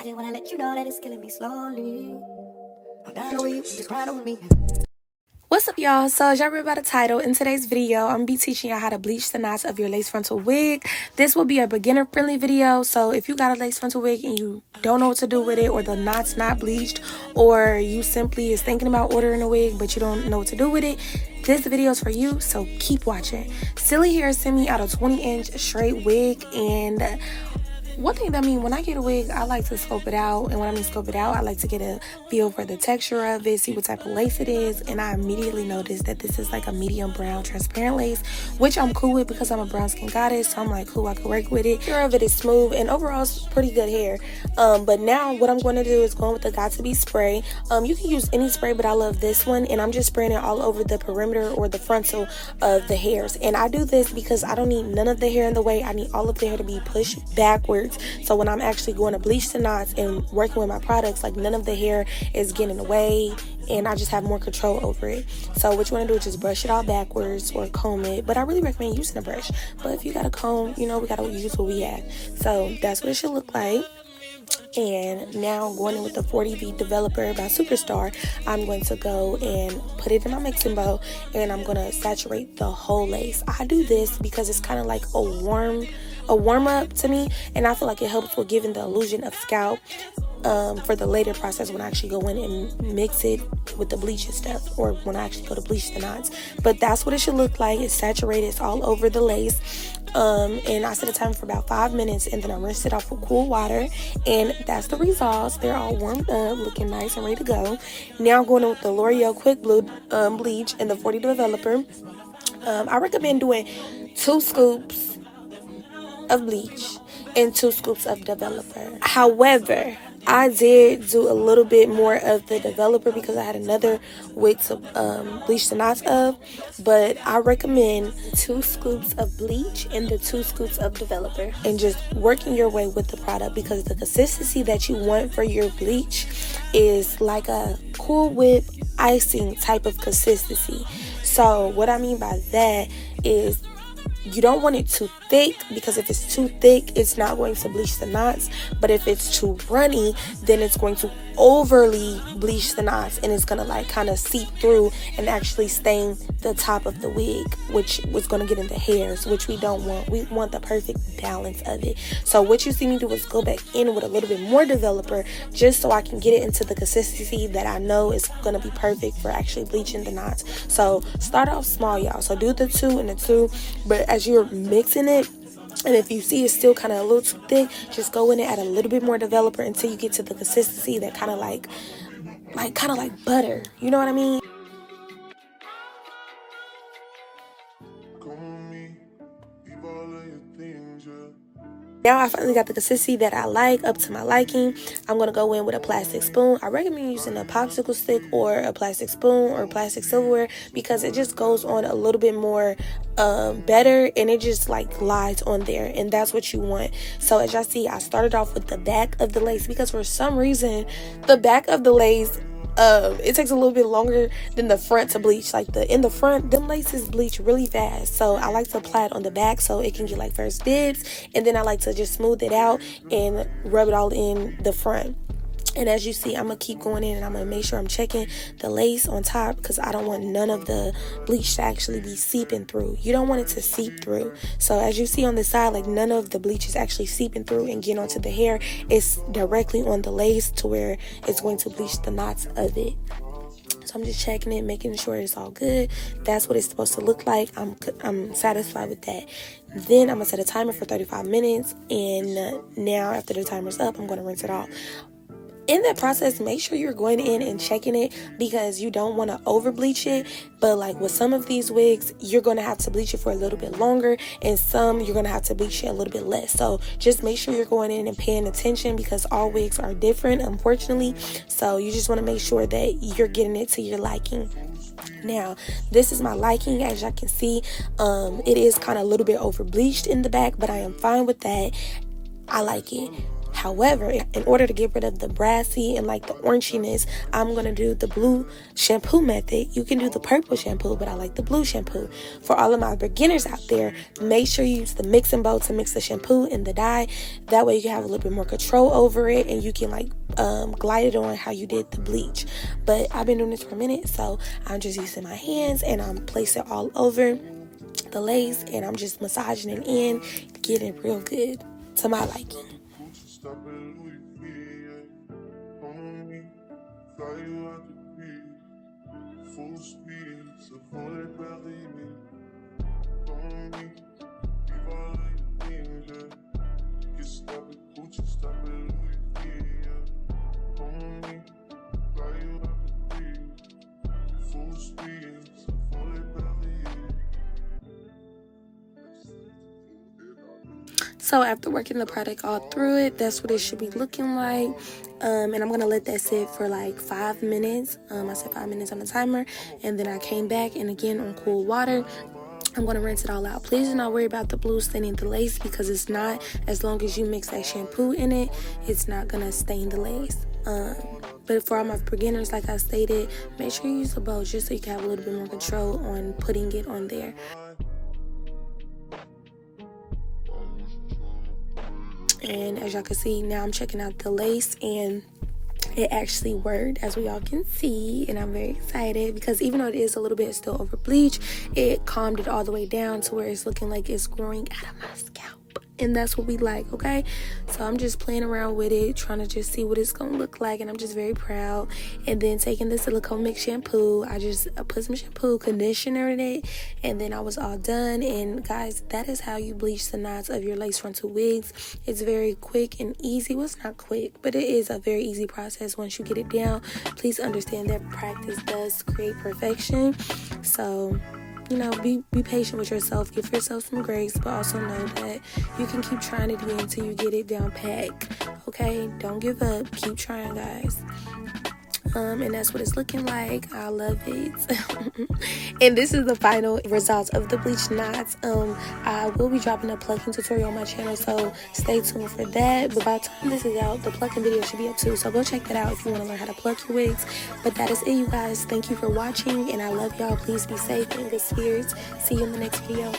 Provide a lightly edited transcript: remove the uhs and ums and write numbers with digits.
just wanna let you know that it's killing me slowly. I'm down with you, just ride on me. What's up, y'all? So as y'all read by the title, in today's video I'm gonna be teaching y'all how to bleach the knots of your lace frontal wig. This will be a beginner friendly video, so if you got a lace frontal wig and you don't know what to do with it, or the knots not bleached, or you simply is thinking about ordering a wig but you don't know what to do with it, this video is for you, so keep watching. Silly Hair sent me out a 20-inch straight wig, and one thing that I mean, when I get a wig, I like to scope it out. And when I mean scope it out, I like to get a feel for the texture of it, see what type of lace it is. And I immediately noticed that this is like a medium brown transparent lace, which I'm cool with because I'm a brown skin goddess. So I'm like, cool, I can work with it. Hair of it is smooth, and overall it's pretty good hair. But now what I'm going to do is go with the Got To Be spray. You can use any spray, but I love this one. And I'm just spraying it all over the perimeter or the frontal of the hairs. And I do this because I don't need none of the hair in the way. I need all of the hair to be pushed backwards. So when I'm actually going to bleach the knots and working with my products, like none of the hair is getting in the way, and I just have more control over it. So what you want to do is just brush it all backwards or comb it, but I really recommend using a brush. But if you got a comb, you know, we got to use what we have. So that's what it should look like. And now going in with the 40V Developer by Superstar, I'm going to go and put it in my mixing bowl, and I'm going to saturate the whole lace. I do this because it's kind of like a warm up to me, and I feel like it helps with giving the illusion of scalp for the later process when I actually go in and mix it with the bleach and stuff, or when I actually go to bleach the knots. But that's what it should look like. It's saturated, it's all over the lace. And I set a timer for about 5 minutes, and then I rinsed it off with cool water, and that's the results. They're all warmed up, looking nice and ready to go. Now I'm going in with the L'Oreal Quick Blue bleach and the 40 Developer. I recommend doing 2 scoops of bleach and 2 scoops of developer. However, I did do a little bit more of the developer because I had another wig to bleach the knots of, but I recommend 2 scoops of bleach and the 2 scoops of developer, and just working your way with the product, because the consistency that you want for your bleach is like a Cool Whip icing type of consistency. So what I mean by that is, you don't want it too thick, because if it's too thick, it's not going to bleach the knots. But if it's too runny, then it's going to overly bleach the knots, and it's gonna like kind of seep through and actually stain the top of the wig, which was gonna get in the hairs, which we don't want. We want the perfect balance of it. So what you see me do is go back in with a little bit more developer, just so I can get it into the consistency that I know is gonna be perfect for actually bleaching the knots. So start off small, y'all. So do the 2 and the 2, but as you're mixing it, and if you see it's still kind of a little too thick, just go in and add a little bit more developer until you get to the consistency that kind of like butter. You know what I mean? Now I finally got the consistency that I like, up to my liking. I'm going to go in with a plastic spoon. I recommend using a popsicle stick or a plastic spoon or plastic silverware, because it just goes on a little bit more better, and it just like glides on there, and that's what you want. So as y'all see, I started off with the back of the lace, because for some reason the back of the lace, it takes a little bit longer than the front to bleach. Like in the front, them laces bleach really fast, so I like to apply it on the back so it can get like first dibs, and then I like to just smooth it out and rub it all in the front. And as you see, I'm going to keep going in, and I'm going to make sure I'm checking the lace on top, because I don't want none of the bleach to actually be seeping through. You don't want it to seep through. So as you see on the side, like none of the bleach is actually seeping through and getting onto the hair. It's directly on the lace to where it's going to bleach the knots of it. So I'm just checking it, making sure it's all good. That's what it's supposed to look like. I'm satisfied with that. Then I'm going to set a timer for 35 minutes. And now after the timer's up, I'm going to rinse it off. In that process, make sure you're going in and checking it, because you don't want to over bleach it. But like with some of these wigs, you're going to have to bleach it for a little bit longer, and some you're going to have to bleach it a little bit less. So just make sure you're going in and paying attention, because all wigs are different, unfortunately. So you just want to make sure that you're getting it to your liking. Now, this is my liking. As y'all can see, it is kind of a little bit over bleached in the back, but I am fine with that. I like it. However, in order to get rid of the brassy and like the oranginess, I'm going to do the blue shampoo method. You can do the purple shampoo, but I like the blue shampoo. For all of my beginners out there, make sure you use the mixing bowl to mix the shampoo and the dye. That way you can have a little bit more control over it, and you can like glide it on how you did the bleach. But I've been doing this for a minute, so I'm just using my hands and I'm placing it all over the lace, and I'm just massaging it in, getting real good to my liking. So after working the product all through it, that's what it should be looking like. And I'm going to let that sit for like 5 minutes. I set 5 minutes on the timer. And then I came back, and again on cool water, I'm going to rinse it all out. Please do not worry about the blue staining the lace, because it's not. As long as you mix that shampoo in it, it's not going to stain the lace. But for all my beginners, like I stated, make sure you use a bowl just so you can have a little bit more control on putting it on there. And as y'all can see, now I'm checking out the lace, and it actually worked, as we all can see, and I'm very excited because even though it is a little bit still over bleach, it calmed it all the way down to where it's looking like it's growing out of my scalp. And that's what we like, okay? So I'm just playing around with it, trying to just see what it's gonna look like, and I'm just very proud. And then taking the silicone mix shampoo, I put some shampoo, conditioner in it, and then I was all done. And guys, that is how you bleach the knots of your lace frontal wigs. It's very quick and easy. Well, it's not quick, but it is a very easy process once you get it down. Please understand that practice does create perfection. So, you know, be patient with yourself. Give yourself some grace, but also know that you can keep trying it again until you get it down pat. Okay? Don't give up. Keep trying, guys. And that's what it's looking like. I love it. And this is the final results of the bleach knots. I will be dropping a plucking tutorial on my channel, so stay tuned for that. But by the time this is out, the plucking video should be up too, so go check that out if you want to learn how to pluck your wigs. But that is it, you guys. Thank you for watching, and I love y'all. Please be safe and in good spirits. See you in the next video.